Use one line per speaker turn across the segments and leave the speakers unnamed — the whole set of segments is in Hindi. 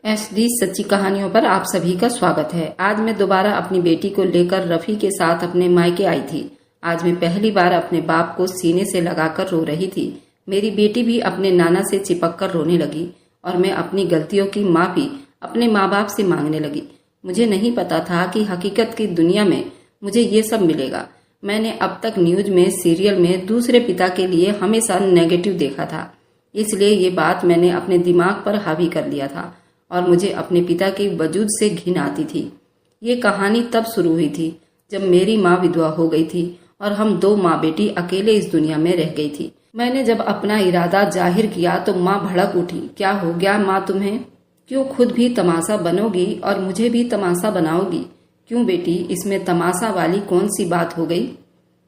एसडी सच्ची कहानियों पर आप सभी का स्वागत है। आज मैं दोबारा अपनी बेटी को लेकर रफ़ी के साथ अपने मायके आई थी। आज मैं पहली बार अपने बाप को सीने से लगाकर रो रही थी। मेरी बेटी भी अपने नाना से चिपक कर रोने लगी और मैं अपनी गलतियों की माफी अपने माँ बाप से मांगने लगी। मुझे नहीं पता था कि हकीकत की दुनिया में मुझे ये सब मिलेगा। मैंने अब तक न्यूज में, सीरियल में दूसरे पिता के लिए हमेशा नेगेटिव देखा था, इसलिए ये बात मैंने अपने दिमाग पर हावी कर लिया था और मुझे अपने पिता के वजूद से घिन आती थी। ये कहानी तब शुरू हुई थी जब मेरी माँ विधवा हो गई थी और हम दो माँ बेटी अकेले इस दुनिया में रह गई थी। मैंने जब अपना इरादा जाहिर किया तो माँ भड़क उठी। क्या हो गया माँ तुम्हें? क्यों खुद भी तमाशा बनोगी और मुझे भी तमाशा बनाओगी? क्यों बेटी, इसमें तमाशा वाली कौन सी बात हो गई?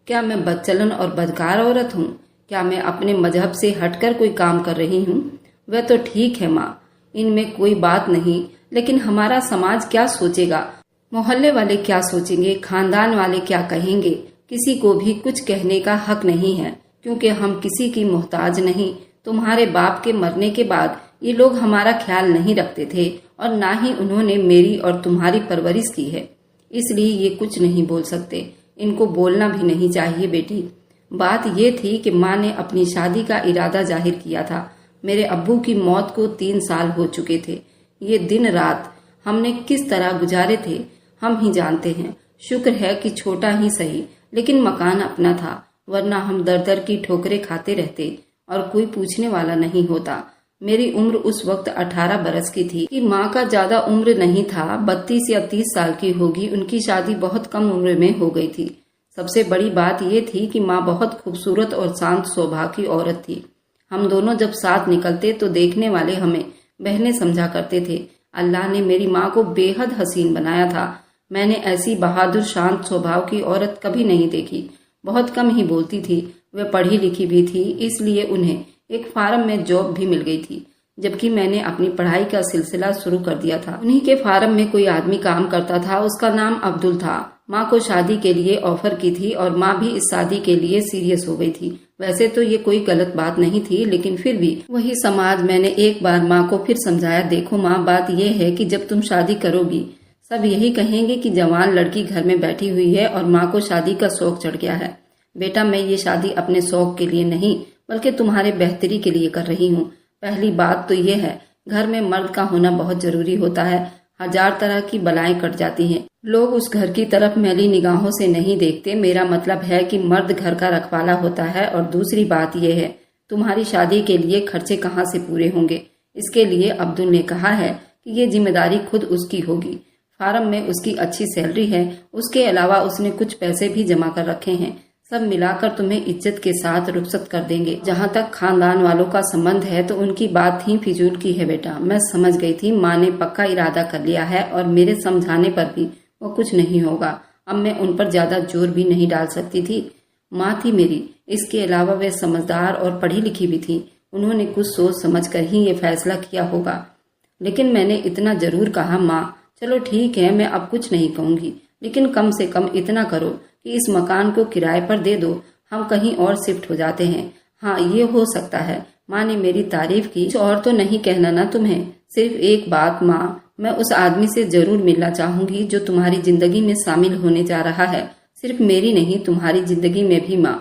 क्या मैं बदचलन और बदकार औरत हूँ? क्या मैं अपने मजहब से हटकर कोई काम कर रही हूँ? वह तो ठीक है माँ, इनमें कोई बात नहीं, लेकिन हमारा समाज क्या सोचेगा? मोहल्ले वाले क्या सोचेंगे? खानदान वाले क्या कहेंगे? किसी को भी कुछ कहने का हक नहीं है, क्योंकि हम किसी की मोहताज नहीं। तुम्हारे बाप के मरने के बाद ये लोग हमारा ख्याल नहीं रखते थे और ना ही उन्होंने मेरी और तुम्हारी परवरिश की है, इसलिए ये कुछ नहीं बोल सकते। इनको बोलना भी नहीं चाहिए बेटी। बात ये थी कि माँ ने अपनी शादी का इरादा जाहिर किया था। मेरे अब्बू की मौत को 3 साल हो चुके थे। ये दिन रात हमने किस तरह गुजारे थे हम ही जानते हैं। शुक्र है कि छोटा ही सही, लेकिन मकान अपना था, वरना हम दर दर की ठोकरें खाते रहते और कोई पूछने वाला नहीं होता। मेरी उम्र उस वक्त 18 बरस की थी कि माँ का ज्यादा उम्र नहीं था, 32 या 30 साल की होगी। उनकी शादी बहुत कम उम्र में हो गई थी। सबसे बड़ी बात यह थी कि माँ बहुत खूबसूरत और शांत स्वभाव की औरत थी। हम दोनों जब साथ निकलते तो देखने वाले हमें बहनें समझा करते थे। अल्लाह ने मेरी माँ को बेहद हसीन बनाया था। मैंने ऐसी बहादुर शांत स्वभाव की औरत कभी नहीं देखी। बहुत कम ही बोलती थी। वे पढ़ी लिखी भी थी, इसलिए उन्हें एक फार्म में जॉब भी मिल गई थी, जबकि मैंने अपनी पढ़ाई का सिलसिला शुरू कर दिया था। उन्हीं के फार्म में कोई आदमी काम करता था, उसका नाम अब्दुल था। माँ को शादी के लिए ऑफर की थी और माँ भी इस शादी के लिए सीरियस हो गई थी। वैसे तो ये कोई गलत बात नहीं थी, लेकिन फिर भी वही समाज। मैंने एक बार माँ को फिर समझाया, देखो माँ, बात ये है कि जब तुम शादी करोगी सब यही कहेंगे कि जवान लड़की घर में बैठी हुई है और माँ को शादी का शौक चढ़ गया है। बेटा, मैं ये शादी अपने शौक के लिए नहीं बल्कि तुम्हारे बेहतरी के लिए कर रही हूँ। पहली बात तो ये है, घर में मर्द का होना बहुत जरूरी होता है। 1000 तरह की बलाएं कट जाती हैं। लोग उस घर की तरफ मैली निगाहों से नहीं देखते। मेरा मतलब है कि मर्द घर का रखवाला होता है। और दूसरी बात यह है, तुम्हारी शादी के लिए खर्चे कहाँ से पूरे होंगे? इसके लिए अब्दुल ने कहा है कि ये जिम्मेदारी खुद उसकी होगी। फार्म में उसकी अच्छी सैलरी है, उसके अलावा उसने कुछ पैसे भी जमा कर रखे हैं। सब मिलाकर तुम्हें इज्जत के साथ रुखसत कर देंगे। जहाँ तक खानदान वालों का संबंध है तो उनकी बात ही फिजूल की है बेटा। मैं समझ गई थी, माँ ने पक्का इरादा कर लिया है और मेरे समझाने पर भी वो कुछ नहीं होगा। अब मैं उन पर ज्यादा जोर भी नहीं डाल सकती थी। माँ थी मेरी, इसके अलावा वे समझदार और पढ़ी लिखी भी थी। उन्होंने कुछ सोच समझ कर ही ये फैसला किया होगा। लेकिन मैंने इतना जरूर कहा, माँ चलो ठीक है, मैं अब कुछ नहीं कहूंगी, लेकिन कम से कम इतना करो कि इस मकान को किराए पर दे दो, हम कहीं और शिफ्ट हो जाते हैं। हाँ, ये हो सकता है। माँ ने मेरी तारीफ की। कुछ और तो नहीं कहना ना तुम्हें? सिर्फ एक बात माँ, मैं उस आदमी से जरूर मिलना चाहूंगी जो तुम्हारी जिंदगी में शामिल होने जा रहा है। सिर्फ मेरी नहीं, तुम्हारी जिंदगी में भी माँ।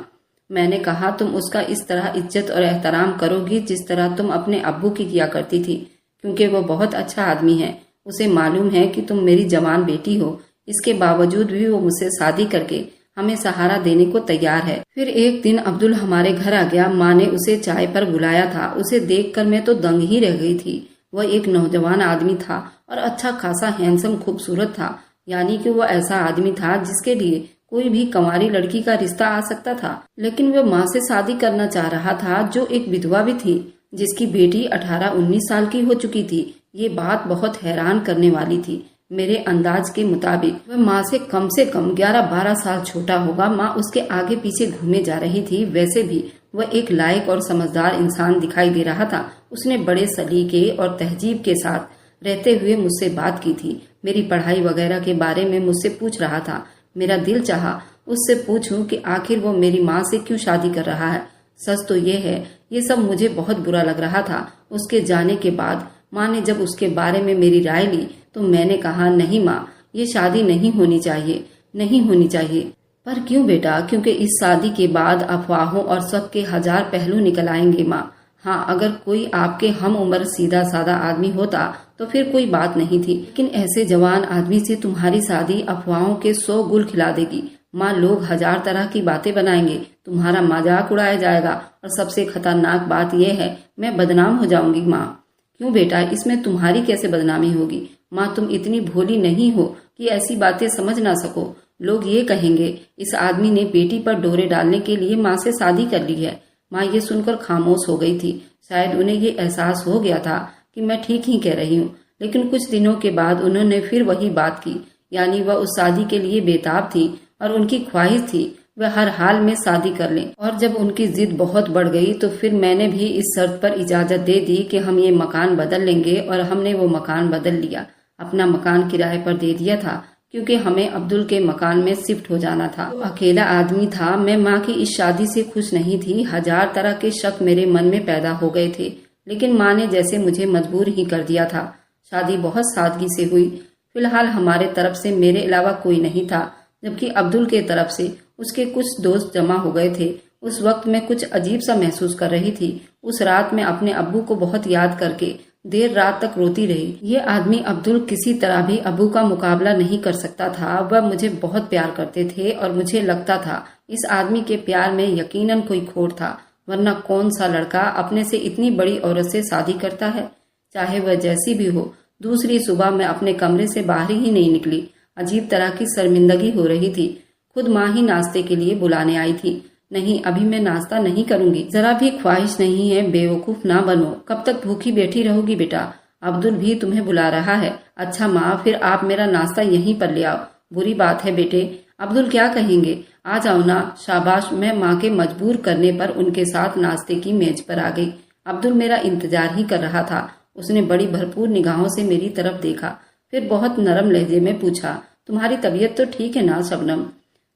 मैंने कहा, तुम उसका इस तरह इज्जत और एहतराम करोगी जिस तरह तुम अपने अब्बू की किया करती थी, क्योंकि वो बहुत अच्छा आदमी है। उसे मालूम है कि तुम मेरी जवान बेटी हो, इसके बावजूद भी वो मुझसे शादी करके हमें सहारा देने को तैयार है। फिर एक दिन अब्दुल हमारे घर आ गया। माँ ने उसे चाय पर बुलाया था। उसे देखकर मैं तो दंग ही रह गई थी। वह एक नौजवान आदमी था और अच्छा खासा हैंडसम खूबसूरत था। यानी कि वो ऐसा आदमी था जिसके लिए कोई भी कंवारी लड़की का रिश्ता आ सकता था। लेकिन वह माँ से शादी करना चाह रहा था, जो एक विधवा भी थी, जिसकी बेटी 18-19 साल की हो चुकी थी। ये बात बहुत हैरान करने वाली थी। मेरे अंदाज के मुताबिक वह माँ से कम 11-12 साल छोटा होगा। माँ उसके आगे पीछे घूमे जा रही थी। वैसे भी वह एक लायक और समझदार इंसान दिखाई दे रहा था। उसने बड़े सलीके और तहजीब के साथ रहते हुए मुझसे बात की थी। मेरी पढ़ाई वगैरह के बारे में मुझसे पूछ रहा था। मेरा दिल चाहा उससे पूछूं कि आखिर वो मेरी माँ से क्यों शादी कर रहा है। सच तो ये है, ये सब मुझे बहुत बुरा लग रहा था। उसके जाने के बाद माँ ने जब उसके बारे में मेरी राय ली तो मैंने कहा, नहीं माँ, ये शादी नहीं होनी चाहिए, नहीं होनी चाहिए। पर क्यों बेटा? क्योंकि इस शादी के बाद अफवाहों और शक के 1000 पहलू निकल आएंगे माँ। हाँ, अगर कोई आपके हम उम्र सीधा साधा आदमी होता तो फिर कोई बात नहीं थी, लेकिन ऐसे जवान आदमी से तुम्हारी शादी अफवाहों के 100 गुल खिला देगी माँ। लोग 1000 तरह की बातें बनाएंगे, तुम्हारा मजाक उड़ाया जाएगा और सबसे खतरनाक बात यह है, मैं बदनाम हो जाऊंगी माँ। क्यों बेटा, इसमें तुम्हारी कैसे बदनामी होगी माँ? तुम इतनी भोली नहीं हो कि ऐसी बातें समझ ना सको। लोग ये कहेंगे, इस आदमी ने बेटी पर डोरे डालने के लिए माँ से शादी कर ली है। माँ ये सुनकर खामोश हो गई थी। शायद उन्हें ये एहसास हो गया था कि मैं ठीक ही कह रही हूँ, लेकिन कुछ दिनों के बाद उन्होंने फिर वही बात की, यानी वह उस शादी के लिए बेताब थी और उनकी ख्वाहिश थी वह हर हाल में शादी कर लें। और जब उनकी जिद बहुत बढ़ गई तो फिर मैंने भी इस शर्त पर इजाजत दे दी कि हम ये मकान बदल लेंगे, और हमने वो मकान बदल लिया। अपना मकान किराए पर दे दिया था क्योंकि हमें अब्दुल के मकान में शिफ्ट हो जाना था। तो अकेला आदमी था। मैं माँ की इस शादी से खुश नहीं थी। 1000 तरह के शक मेरे मन में पैदा हो गए थे, लेकिन माँ ने जैसे मुझे मजबूर ही कर दिया था। शादी बहुत सादगी से हुई। फिलहाल हमारे तरफ से मेरे अलावा कोई नहीं था, जबकि अब्दुल के तरफ से उसके कुछ दोस्त जमा हो गए थे। उस वक्त मैं कुछ अजीब सा महसूस कर रही थी। उस रात मैं अपने अब्बू को बहुत याद करके देर रात तक रोती रही। ये आदमी अब्दुल किसी तरह भी अब्बू का मुकाबला नहीं कर सकता था। वह मुझे बहुत प्यार करते थे और मुझे लगता था इस आदमी के प्यार में यकीनन कोई खोट था, वरना कौन सा लड़का अपने से इतनी बड़ी औरत से शादी करता है, चाहे वह जैसी भी हो। दूसरी सुबह मैं अपने कमरे से बाहर ही नहीं निकली। अजीब तरह की शर्मिंदगी हो रही थी। खुद माँ ही नाश्ते के लिए बुलाने आई थी। नहीं, अभी मैं नाश्ता नहीं करूंगी, जरा भी ख्वाहिश नहीं है। बेवकूफ ना बनो। कब तक भूखी बैठी रहोगी बेटा? अब्दुल भी तुम्हें बुला रहा है। अच्छा माँ, फिर आप मेरा नाश्ता यहीं पर ले आओ। बुरी बात है बेटे, अब्दुल क्या कहेंगे? आ जाओ ना। शाबाश। मैं माँ के मजबूर करने पर उनके साथ नाश्ते की मेज पर आ गई। अब्दुल मेरा इंतजार ही कर रहा था। उसने बड़ी भरपूर निगाहों से मेरी तरफ देखा, फिर बहुत नरम लहजे में पूछा, तुम्हारी तबीयत तो ठीक है ना शबनम?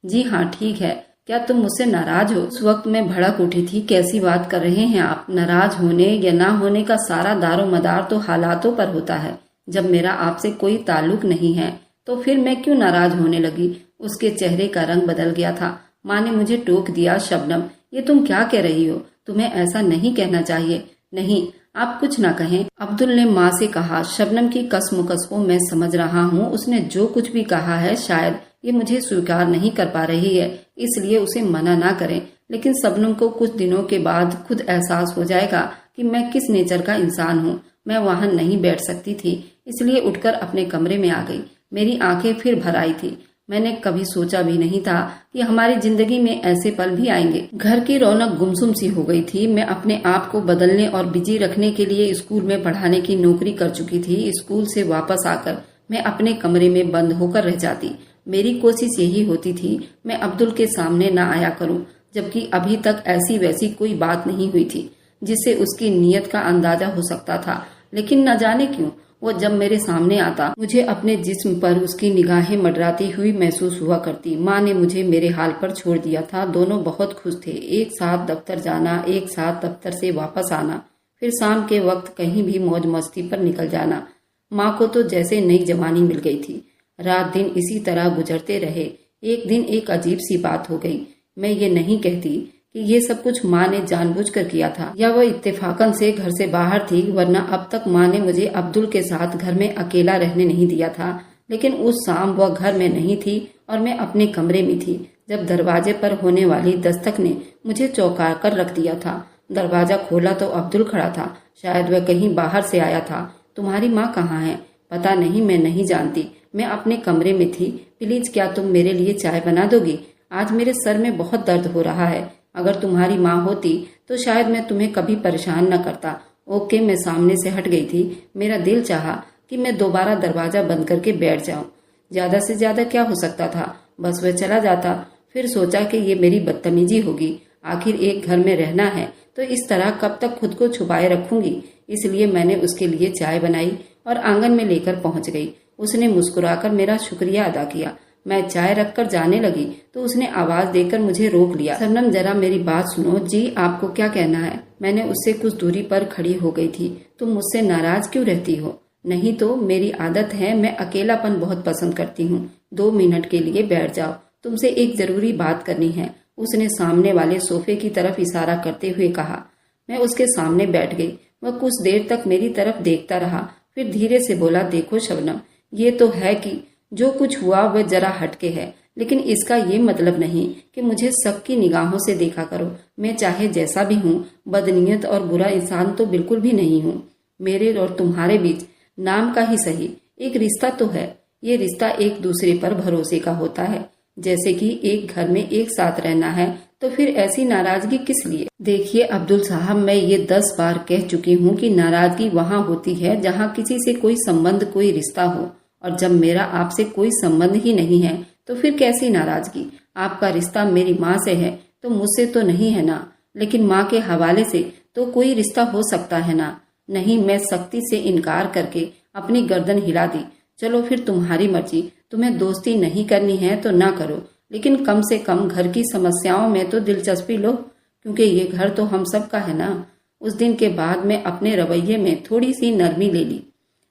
जी हाँ, ठीक है। क्या तुम मुझसे नाराज हो? उस वक्त मैं भड़क उठी थी। कैसी बात कर रहे हैं आप? नाराज होने या ना होने का सारा दारो मदार तो हालातों पर होता है। जब मेरा आपसे कोई ताल्लुक नहीं है तो फिर मैं क्यों नाराज होने लगी? उसके चेहरे का रंग बदल गया था। माँ ने मुझे टोक दिया, शबनम ये तुम क्या कह रही हो? तुम्हें ऐसा नहीं कहना चाहिए। नहीं, आप कुछ ना कहें, अब्दुल ने माँ से कहा। शबनम की कसमुकस को मैं समझ रहा हूँ। उसने जो कुछ भी कहा है शायद ये मुझे स्वीकार नहीं कर पा रही है, इसलिए उसे मना ना करें। लेकिन शबनम को कुछ दिनों के बाद खुद एहसास हो जाएगा कि मैं किस नेचर का इंसान हूँ। मैं वहाँ नहीं बैठ सकती थी, इसलिए उठकर अपने कमरे में आ गई। मेरी आंखें फिर भर आई थी। मैंने कभी सोचा भी नहीं था कि हमारी जिंदगी में ऐसे पल भी आएंगे। घर की रौनक गुमसुम सी हो गई थी। मैं अपने आप को बदलने और बिजी रखने के लिए स्कूल में पढ़ाने की नौकरी कर चुकी थी। स्कूल से वापस आकर मैं अपने कमरे में बंद होकर रह जाती। मेरी कोशिश यही होती थी मैं अब्दुल के सामने न आया करूं, जबकि अभी तक ऐसी वैसी कोई बात नहीं हुई थी जिससे उसकी नीयत का अंदाजा हो सकता था। लेकिन न जाने क्यों वो जब मेरे सामने आता मुझे अपने जिस्म पर उसकी निगाहें मंडराती हुई महसूस हुआ करती। माँ ने मुझे मेरे हाल पर छोड़ दिया था। दोनों बहुत खुश थे। एक साथ दफ्तर जाना, एक साथ दफ्तर से वापस आना, फिर शाम के वक्त कहीं भी मौज मस्ती पर निकल जाना। माँ को तो जैसे नई जवानी मिल गई थी। रात दिन इसी तरह गुजरते रहे। एक दिन एक अजीब सी बात हो गई। मैं ये नहीं कहती कि ये सब कुछ माँ ने जानबूझकर किया था या वह इत्तेफाकन से घर से बाहर थी, वरना अब तक माँ ने मुझे अब्दुल के साथ घर में अकेला रहने नहीं दिया था। लेकिन उस शाम वह घर में नहीं थी और मैं अपने कमरे में थी जब दरवाजे पर होने वाली दस्तक ने मुझे चौंका कर रख दिया था। दरवाजा खोला तो अब्दुल खड़ा था। शायद वह कहीं बाहर से आया था। तुम्हारी माँ कहाँ है? पता नहीं, मैं नहीं जानती। मैं अपने कमरे में थी। प्लीज क्या तुम मेरे लिए चाय बना दोगी? आज मेरे सर में बहुत दर्द हो रहा है। अगर तुम्हारी माँ होती तो शायद मैं तुम्हें कभी परेशान न करता। ओके, मैं सामने से हट गई थी। मेरा दिल चाहा कि मैं दोबारा दरवाजा बंद करके बैठ जाऊं। ज्यादा से ज्यादा क्या हो सकता था, बस वह चला जाता। फिर सोचा कि ये मेरी बदतमीजी होगी। आखिर एक घर में रहना है तो इस तरह कब तक खुद को छुपाए रखूंगी। इसलिए मैंने उसके लिए चाय बनाई और आंगन में लेकर पहुंच गई। उसने मुस्कुराकर मेरा शुक्रिया अदा किया। मैं चाय रखकर जाने लगी तो उसने आवाज देकर मुझे रोक लिया। शबनम, जरा मेरी बात सुनो। जी, आपको क्या कहना है? मैंने उससे कुछ दूरी पर खड़ी हो गई थी। तुम मुझसे नाराज क्यों रहती हो? नहीं तो मेरी आदत है, मैं अकेलापन बहुत पसंद करती हूँ। 2 मिनट के लिए बैठ जाओ, तुमसे एक जरूरी बात करनी है, उसने सामने वाले सोफे की तरफ इशारा करते हुए कहा। मैं उसके सामने बैठ गई। वह कुछ देर तक मेरी तरफ देखता रहा, फिर धीरे से बोला, देखो शबनम, ये तो है कि जो कुछ हुआ वह जरा हटके है, लेकिन इसका ये मतलब नहीं कि मुझे शक की निगाहों से देखा करो। मैं चाहे जैसा भी हूँ, बदनीयत और बुरा इंसान तो बिल्कुल भी नहीं हूँ। मेरे और तुम्हारे बीच नाम का ही सही एक रिश्ता तो है। ये रिश्ता एक दूसरे पर भरोसे का होता है। जैसे कि एक घर में एक साथ रहना है, तो फिर ऐसी नाराजगी किस लिए? देखिए अब्दुल साहब, मैं ये 10 बार कह चुकी हूँ कि नाराजगी वहाँ होती है जहाँ किसी से कोई संबंध, कोई रिश्ता हो, और जब मेरा आपसे कोई संबंध ही नहीं है तो फिर कैसी नाराजगी? आपका रिश्ता मेरी माँ से है तो मुझसे तो नहीं है ना, लेकिन माँ के हवाले से तो कोई रिश्ता हो सकता है ना। नहीं, मैं सख्ती से इनकार करके अपनी गर्दन हिला दी। चलो फिर तुम्हारी मर्जी, तुम्हें दोस्ती नहीं करनी है तो ना करो, लेकिन कम से कम घर की समस्याओं में तो दिलचस्पी लो, क्योंकि ये घर तो हम सब का है ना। उस दिन के बाद मैं अपने रवैये में थोड़ी सी नरमी ले ली।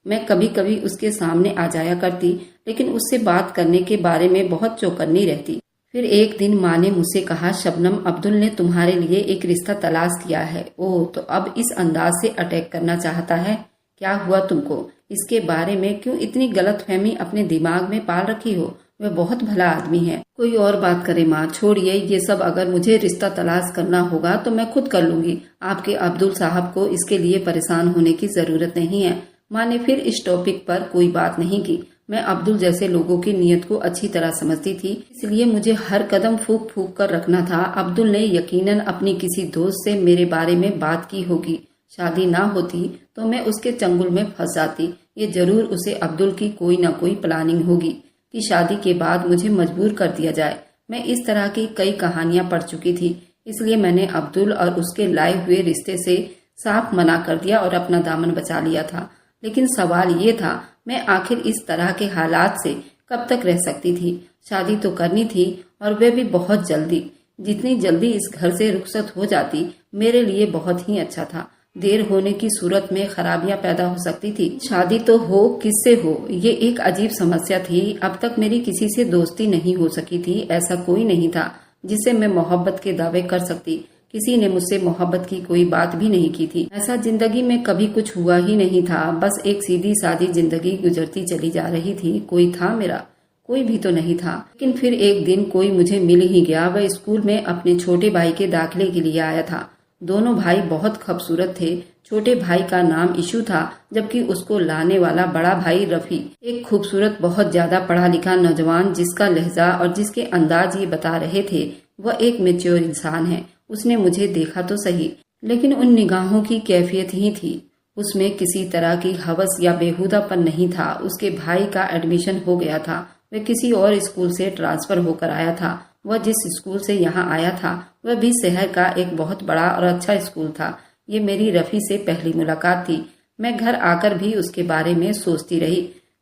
मैं कभी कभी उसके सामने आ जाया करती, लेकिन उससे बात करने के बारे में बहुत चौकन्नी रहती। फिर एक दिन माँ ने मुझसे कहा, शबनम, अब्दुल ने तुम्हारे लिए एक रिश्ता तलाश किया है। ओह, तो अब इस अंदाज से अटैक करना चाहता है? क्या हुआ तुमको? इसके बारे में क्यों इतनी गलतफहमी अपने दिमाग में पाल रखी हो? वह बहुत भला आदमी है। कोई और बात करे माँ, छोड़िए ये सब। अगर मुझे रिश्ता तलाश करना होगा तो मैं खुद कर लूंगी। आपके अब्दुल साहब को इसके लिए परेशान होने की जरूरत नहीं है। माँ ने फिर इस टॉपिक पर कोई बात नहीं की। मैं अब्दुल जैसे लोगों की नीयत को अच्छी तरह समझती थी, इसलिए मुझे हर कदम फूंक फूंक कर रखना था। अब्दुल ने यकीनन अपनी किसी दोस्त से मेरे बारे में बात की होगी। शादी ना होती तो मैं उसके चंगुल में फंस जाती। ये जरूर उसे अब्दुल की कोई ना कोई प्लानिंग होगी कि शादी के बाद मुझे मजबूर कर दिया जाए। मैं इस तरह की कई कहानियां पढ़ चुकी थी, इसलिए मैंने अब्दुल और उसके लाए हुए रिश्ते से साफ मना कर दिया और अपना दामन बचा लिया था। लेकिन सवाल ये था, मैं आखिर इस तरह के हालात से कब तक रह सकती थी? शादी तो करनी थी, और वह भी बहुत जल्दी। जितनी जल्दी इस घर से रुखसत हो जाती मेरे लिए बहुत ही अच्छा था। देर होने की सूरत में खराबियां पैदा हो सकती थी। शादी तो हो, किससे हो, ये एक अजीब समस्या थी। अब तक मेरी किसी से दोस्ती नहीं हो सकी थी। ऐसा कोई नहीं था जिससे मैं मोहब्बत के दावे कर सकती। किसी ने मुझसे मोहब्बत की कोई बात भी नहीं की थी। ऐसा जिंदगी में कभी कुछ हुआ ही नहीं था। बस एक सीधी सादी जिंदगी गुजरती चली जा रही थी। कोई था मेरा? कोई भी तो नहीं था। लेकिन फिर एक दिन कोई मुझे मिल ही गया। वह स्कूल में अपने छोटे भाई के दाखिले के लिए आया था। दोनों भाई बहुत खूबसूरत थे। छोटे भाई का नाम इशू था, जबकि उसको लाने वाला बड़ा भाई रफी, एक खूबसूरत, बहुत ज्यादा पढ़ा लिखा नौजवान, जिसका लहजा और जिसके अंदाज ये बता रहे थे वह एक मैच्योर इंसान है। उसने मुझे देखा तो सही, लेकिन उन निगाहों की कैफियत ही थी। उसमें किसी तरह की हवस या बेहुदापन नहीं था। उसके भाई का एडमिशन हो गया था। वह किसी और स्कूल से ट्रांसफर होकर आया था। वह जिस स्कूल से यहाँ आया था वह भी शहर का एक बहुत बड़ा और अच्छा स्कूल था। ये मेरी रफ़ी से पहली मुलाकात थी। मैं घर आकर भी उसके बारे में सोचती रही।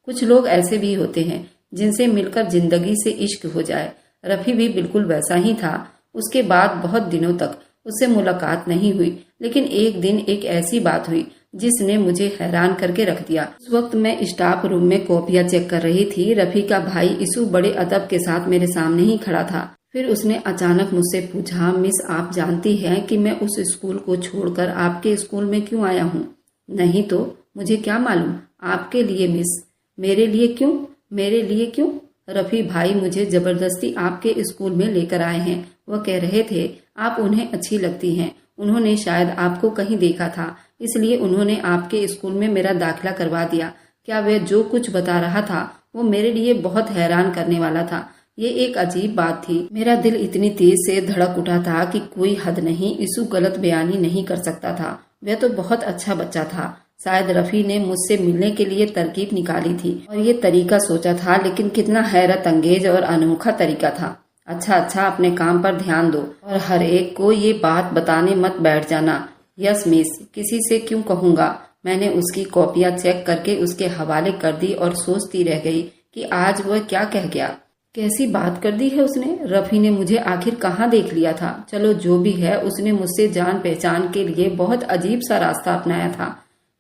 कुछ लोग ऐसे भी होते हैं जिनसे मिलकर जिंदगी से इश्क हो जाए। रफ़ी भी बिल्कुल वैसा ही था। उसके बाद बहुत दिनों तक उससे मुलाकात नहीं हुई, लेकिन एक दिन एक ऐसी बात हुई जिसने मुझे हैरान करके रख दिया। उस वक्त मैं स्टाफ रूम में कॉपियां चेक कर रही थी। रफ़ी का भाई इसू बड़े अदब के साथ मेरे सामने ही खड़ा था। फिर उसने अचानक मुझसे पूछा, मिस, आप जानती हैं कि मैं उस स्कूल को छोड़कर आपके स्कूल में क्यों आया हूँ? नहीं तो मुझे क्या मालूम। आपके लिए मिस। मेरे लिए क्यों? मेरे लिए क्यों? रफ़ी भाई मुझे जबरदस्ती आपके स्कूल में लेकर आए हैं। वह कह रहे थे आप उन्हें अच्छी लगती हैं। उन्होंने शायद आपको कहीं देखा था, इसलिए उन्होंने आपके स्कूल में मेरा दाखिला करवा दिया। क्या वह जो कुछ बता रहा था वो मेरे लिए बहुत हैरान करने वाला था। ये एक अजीब बात थी। मेरा दिल इतनी तेज से धड़क उठा था कि कोई हद नहीं। इसू गलत बयानी नहीं कर सकता था। वह तो बहुत अच्छा बच्चा था। शायद रफ़ी ने मुझसे मिलने के लिए तरकीब निकाली थी और ये तरीका सोचा था, लेकिन कितना हैरत अंगेज और अनोखा तरीका था। अच्छा, अपने काम पर ध्यान दो और हर एक को ये बात बताने मत बैठ जाना। Yes miss. किसी से क्यों कहूँगा। मैंने उसकी कॉपियां चेक करके उसके हवाले कर दी और सोचती रह गई कि आज वह क्या कह गया। कैसी बात कर दी है उसने। रफी ने मुझे आखिर कहाँ देख लिया था। चलो जो भी है, उसने मुझसे जान पहचान के लिए बहुत अजीब सा रास्ता अपनाया था।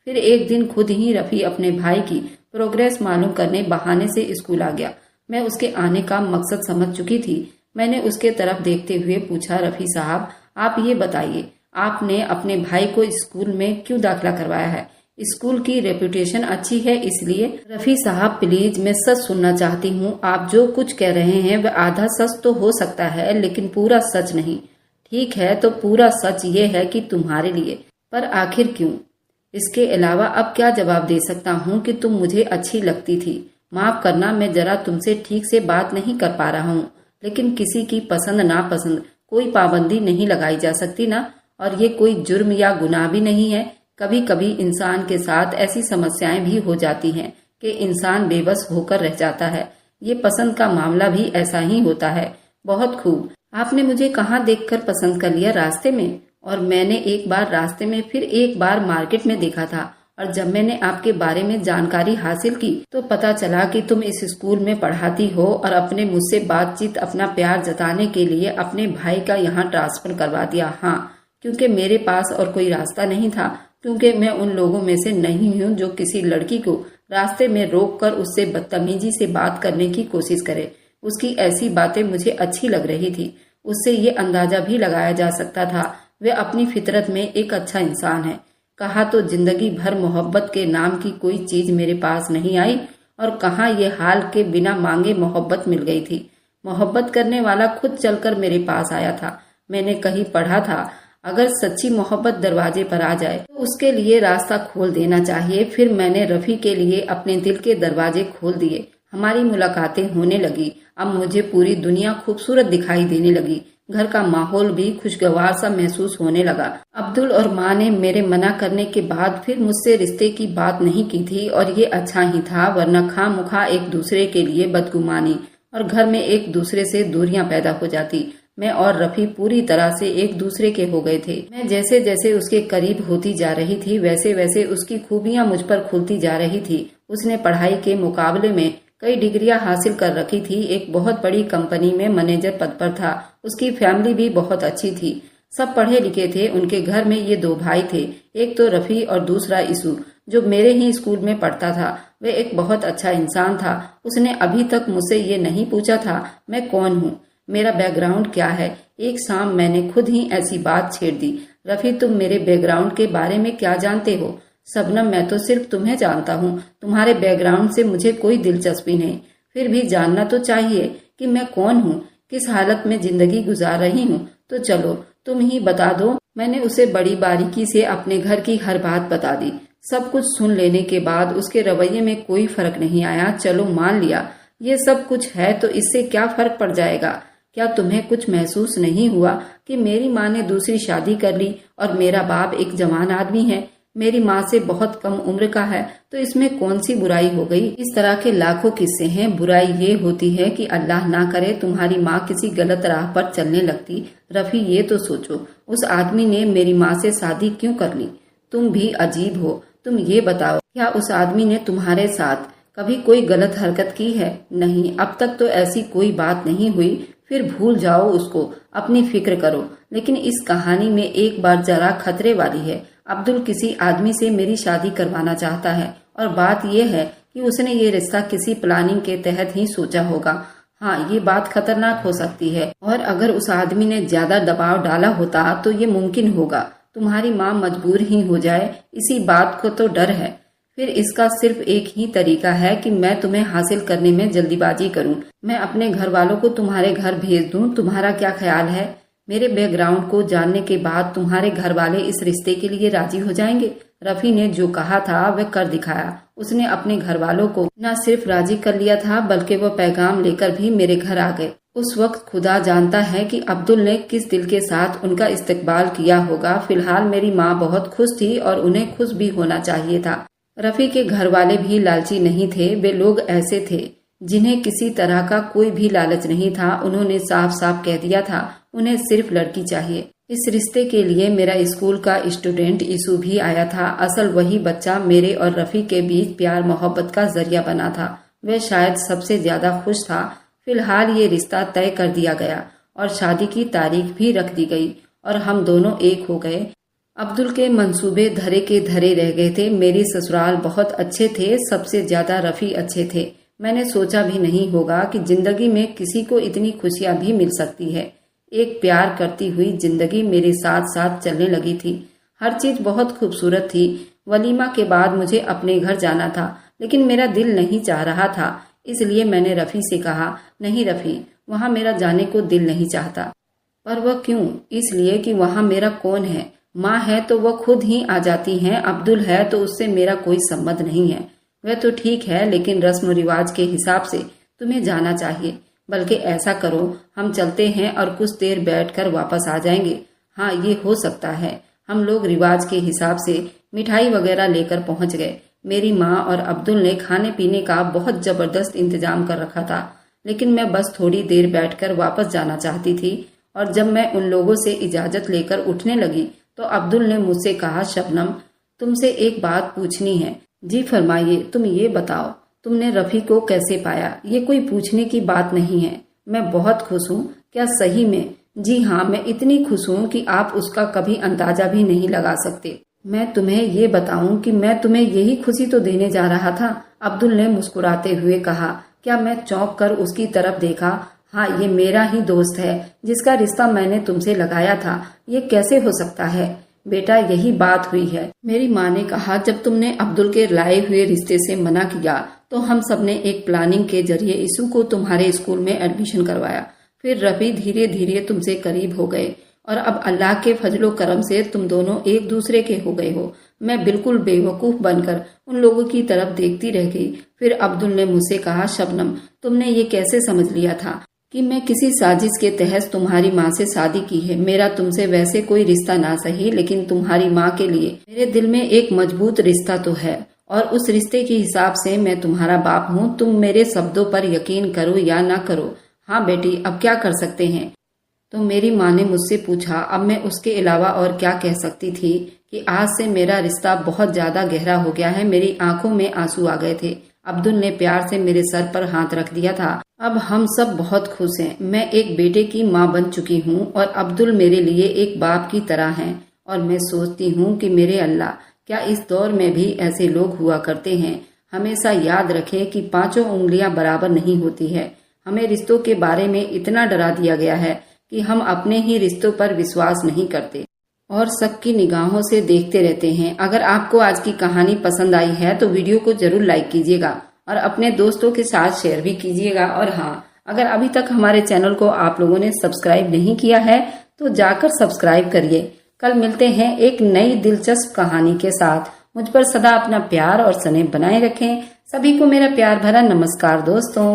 फिर एक दिन खुद ही रफी अपने भाई की प्रोग्रेस मालूम करने बहाने से स्कूल आ गया। मैं उसके आने का मकसद समझ चुकी थी। मैंने उसके तरफ देखते हुए पूछा, रफी साहब, आप ये बताइए, आपने अपने भाई को स्कूल में क्यों दाखिला करवाया है? स्कूल की रेपुटेशन अच्छी है इसलिए? रफी साहब प्लीज, मैं सच सुनना चाहती हूँ। आप जो कुछ कह रहे हैं वह आधा सच तो हो सकता है, लेकिन पूरा सच नहीं। ठीक है, तो पूरा सच ये है कि तुम्हारे लिए। पर आखिर क्यों? इसके अलावा अब क्या जवाब दे सकता हूँ कि तुम मुझे अच्छी लगती थी। माफ करना, मैं जरा तुमसे ठीक से बात नहीं कर पा रहा हूँ, लेकिन किसी की पसंद नापसंद कोई पाबंदी नहीं लगाई जा सकती ना। और ये कोई जुर्म या गुनाह भी नहीं है। कभी कभी इंसान के साथ ऐसी समस्याएं भी हो जाती हैं कि इंसान बेबस होकर रह जाता है। ये पसंद का मामला भी ऐसा ही होता है। बहुत खूब, आपने मुझे कहाँ देखकर पसंद कर लिया? रास्ते में। और मैंने एक बार रास्ते में, फिर एक बार मार्केट में देखा था। और जब मैंने आपके बारे में जानकारी हासिल की तो पता चला कि तुम इस स्कूल में पढ़ाती हो और अपने मुझसे बातचीत, अपना प्यार जताने के लिए अपने भाई का यहाँ ट्रांसफर करवा दिया। हाँ, क्योंकि मेरे पास और कोई रास्ता नहीं था, क्योंकि मैं उन लोगों में से नहीं हूँ जो किसी लड़की को रास्ते में रोककर उससे बदतमीजी से बात करने की कोशिश करे। उसकी ऐसी बातें मुझे अच्छी लग रही थी। उससे ये अंदाजा भी लगाया जा सकता था वह अपनी फितरत में एक अच्छा इंसान है। कहा तो जिंदगी भर मोहब्बत के नाम की कोई चीज मेरे पास नहीं आई, और कहाँ ये हाल के बिना मांगे मोहब्बत मिल गई थी। मोहब्बत करने वाला खुद चलकर मेरे पास आया था। मैंने कहीं पढ़ा था, अगर सच्ची मोहब्बत दरवाजे पर आ जाए तो उसके लिए रास्ता खोल देना चाहिए। फिर मैंने रफी के लिए अपने दिल के दरवाजे खोल दिए। हमारी मुलाकातें होने लगी। अब मुझे पूरी दुनिया खूबसूरत दिखाई देने लगी। घर का माहौल भी खुशगवार सा महसूस होने लगा। अब्दुल और माँ ने मेरे मना करने के बाद फिर मुझसे रिश्ते की बात नहीं की थी, और ये अच्छा ही था, वरना खामखा एक दूसरे के लिए बदगुमानी और घर में एक दूसरे से दूरियां पैदा हो जाती। मैं और रफी पूरी तरह से एक दूसरे के हो गए थे। मैं जैसे जैसे उसके करीब होती जा रही थी वैसे वैसे उसकी खूबियां मुझ पर खुलती जा रही थी। उसने पढ़ाई के मुकाबले में कई डिग्रियां हासिल कर रखी थी। एक बहुत बड़ी कंपनी में मैनेजर पद पर था। उसकी फैमिली भी बहुत अच्छी थी। सब पढ़े लिखे थे। उनके घर में ये दो भाई थे, एक तो रफी और दूसरा इसू, जो मेरे ही स्कूल में पढ़ता था। वह एक बहुत अच्छा इंसान था। उसने अभी तक मुझसे ये नहीं पूछा था मैं कौन हूँ, मेरा बैकग्राउंड क्या है। एक शाम मैंने खुद ही ऐसी बात छेड़ दी, रफी तुम मेरे बैकग्राउंड के बारे में क्या जानते हो? शबनम, मैं तो सिर्फ तुम्हें जानता हूँ, तुम्हारे बैकग्राउंड से मुझे कोई दिलचस्पी नहीं। फिर भी जानना तो चाहिए कि मैं कौन हूँ, किस हालत में जिंदगी गुजार रही हूँ। तो चलो तुम ही बता दो। मैंने उसे बड़ी बारीकी से अपने घर की हर बात बता दी। सब कुछ सुन लेने के बाद उसके रवैये में कोई फर्क नहीं आया। चलो मान लिया ये सब कुछ है, तो इससे क्या फर्क पड़ जाएगा? क्या तुम्हें कुछ महसूस नहीं हुआ कि मेरी माँ ने दूसरी शादी कर ली और मेरा बाप एक जवान आदमी है, मेरी माँ से बहुत कम उम्र का है, तो इसमें कौन सी बुराई हो गई? इस तरह के लाखों किस्से हैं। बुराई ये होती है कि अल्लाह ना करे तुम्हारी माँ किसी गलत राह पर चलने लगती। रफी ये तो सोचो, उस आदमी ने मेरी माँ से शादी क्यों कर ली? तुम भी अजीब हो। तुम ये बताओ, क्या उस आदमी ने तुम्हारे साथ कभी कोई गलत हरकत की है? नहीं, अब तक तो ऐसी कोई बात नहीं हुई। फिर भूल जाओ उसको, अपनी फिक्र करो। लेकिन इस कहानी में एक बार जरा खतरे वाली है। अब्दुल किसी आदमी से मेरी शादी करवाना चाहता है, और बात यह है कि उसने ये रिश्ता किसी प्लानिंग के तहत ही सोचा होगा। हाँ, ये बात खतरनाक हो सकती है, और अगर उस आदमी ने ज्यादा दबाव डाला होता तो ये मुमकिन होगा तुम्हारी माँ मजबूर ही हो जाए। इसी बात को तो डर है। फिर इसका सिर्फ एक ही तरीका है कि मैं तुम्हें हासिल करने में जल्दीबाजी करूं। मैं अपने घर वालों को तुम्हारे घर भेज दूं। तुम्हारा क्या ख्याल है? मेरे बैकग्राउंड को जानने के बाद तुम्हारे घर वाले इस रिश्ते के लिए राजी हो जाएंगे? रफी ने जो कहा था वह कर दिखाया। उसने अपने घर वालों को न सिर्फ राजी कर लिया था, बल्कि वो पैगाम लेकर भी मेरे घर आ गए। उस वक्त खुदा जानता है कि अब्दुल ने किस दिल के साथ उनका इस्तकबाल किया होगा। फिलहाल मेरी माँ बहुत खुश थी और उन्हें खुश भी होना चाहिए था। रफी के घर वाले भी लालची नहीं थे। वे लोग ऐसे थे जिन्हें किसी तरह का कोई भी लालच नहीं था। उन्होंने साफ साफ कह दिया था उन्हें सिर्फ लड़की चाहिए। इस रिश्ते के लिए मेरा स्कूल का स्टूडेंट इसू भी आया था। असल वही बच्चा मेरे और रफी के बीच प्यार मोहब्बत का जरिया बना था। वह शायद सबसे ज्यादा खुश था। फिलहाल ये रिश्ता तय कर दिया गया और शादी की तारीख भी रख दी गई और हम दोनों एक हो गए। अब्दुल के मंसूबे धरे के धरे रह गए थे। मेरी ससुराल बहुत अच्छे थे, सबसे ज्यादा रफ़ी अच्छे थे। मैंने सोचा भी नहीं होगा कि जिंदगी में किसी को इतनी खुशियां भी मिल सकती है। एक प्यार करती हुई जिंदगी मेरे साथ साथ चलने लगी थी। हर चीज बहुत खूबसूरत थी। वलीमा के बाद मुझे अपने घर जाना था, लेकिन मेरा दिल नहीं चाह रहा था। इसलिए मैंने रफ़ी से कहा, नहीं रफ़ी, वहाँ मेरा जाने को दिल नहीं चाहता। पर वह क्यों? इसलिए कि वहाँ मेरा कौन है। माँ है तो वह खुद ही आ जाती हैं, अब्दुल है तो उससे मेरा कोई संबंध नहीं है। वह तो ठीक है, लेकिन रस्म रिवाज के हिसाब से तुम्हें जाना चाहिए। बल्कि ऐसा करो, हम चलते हैं और कुछ देर बैठकर वापस आ जाएंगे। हाँ, ये हो सकता है। हम लोग रिवाज के हिसाब से मिठाई वगैरह लेकर पहुंच गए। मेरी माँ और अब्दुल ने खाने पीने का बहुत जबरदस्त इंतजाम कर रखा था, लेकिन मैं बस थोड़ी देर बैठकर वापस जाना चाहती थी। और जब मैं उन लोगों से इजाजत लेकर उठने लगी तो अब्दुल ने मुझसे कहा, शबनम, तुमसे एक बात पूछनी है। जी फरमाइए। तुम ये बताओ, तुमने रफ़ी को कैसे पाया? ये कोई पूछने की बात नहीं है। मैं बहुत खुश हूँ। क्या सही में? जी हाँ, मैं इतनी खुश हूँ कि आप उसका कभी अंदाजा भी नहीं लगा सकते। मैं तुम्हें ये बताऊं कि मैं तुम्हें यही खुशी तो देने जा रहा था। अब्दुल ने मुस्कुराते हुए कहा। क्या? मैं चौंक कर उसकी तरफ देखा। हाँ, ये मेरा ही दोस्त है जिसका रिश्ता मैंने तुमसे लगाया था। ये कैसे हो सकता है? बेटा, यही बात हुई है। मेरी माँ ने कहा, जब तुमने अब्दुल के लाए हुए रिश्ते से मना किया तो हम सबने एक प्लानिंग के जरिए इसू को तुम्हारे स्कूल में एडमिशन करवाया। फिर रफ़ी धीरे धीरे तुमसे करीब हो गए और अब अल्लाह के फजलो करम से तुम दोनों एक दूसरे के हो गए हो। मैं बिल्कुल बेवकूफ बनकर उन लोगों की तरफ देखती रह गई। फिर अब्दुल ने मुझसे कहा, शबनम, तुमने ये कैसे समझ लिया था कि मैं किसी साजिश के तहत तुम्हारी माँ से शादी की है? मेरा तुमसे वैसे कोई रिश्ता ना सही, लेकिन तुम्हारी माँ के लिए मेरे दिल में एक मजबूत रिश्ता तो है और उस रिश्ते के हिसाब से मैं तुम्हारा बाप हूँ। तुम मेरे शब्दों पर यकीन करो या ना करो। हाँ बेटी, अब क्या कर सकते हैं? तो मेरी माँ ने मुझसे पूछा। अब मैं उसके अलावा और क्या कह सकती थी कि आज से मेरा रिश्ता बहुत ज्यादा गहरा हो गया है। मेरी आंखों में आंसू आ गए थे। अब्दुल ने प्यार से मेरे सर पर हाथ रख दिया था। अब हम सब बहुत खुश हैं। मैं एक बेटे की माँ बन चुकी हूँ और अब्दुल मेरे लिए एक बाप की तरह हैं। और मैं सोचती हूँ कि मेरे अल्लाह, क्या इस दौर में भी ऐसे लोग हुआ करते हैं? हमेशा याद रखें कि पांचों उंगलियां बराबर नहीं होती है। हमें रिश्तों के बारे में इतना डरा दिया गया है कि हम अपने ही रिश्तों पर विश्वास नहीं करते और शक की निगाहों से देखते रहते हैं। अगर आपको आज की कहानी पसंद आई है तो वीडियो को जरूर लाइक कीजिएगा और अपने दोस्तों के साथ शेयर भी कीजिएगा। और हाँ, अगर अभी तक हमारे चैनल को आप लोगों ने सब्सक्राइब नहीं किया है तो जाकर सब्सक्राइब करिए। कल मिलते हैं एक नई दिलचस्प कहानी के साथ। मुझ पर सदा अपना प्यार और स्नेह बनाए रखें। सभी को मेरा प्यार भरा नमस्कार दोस्तों।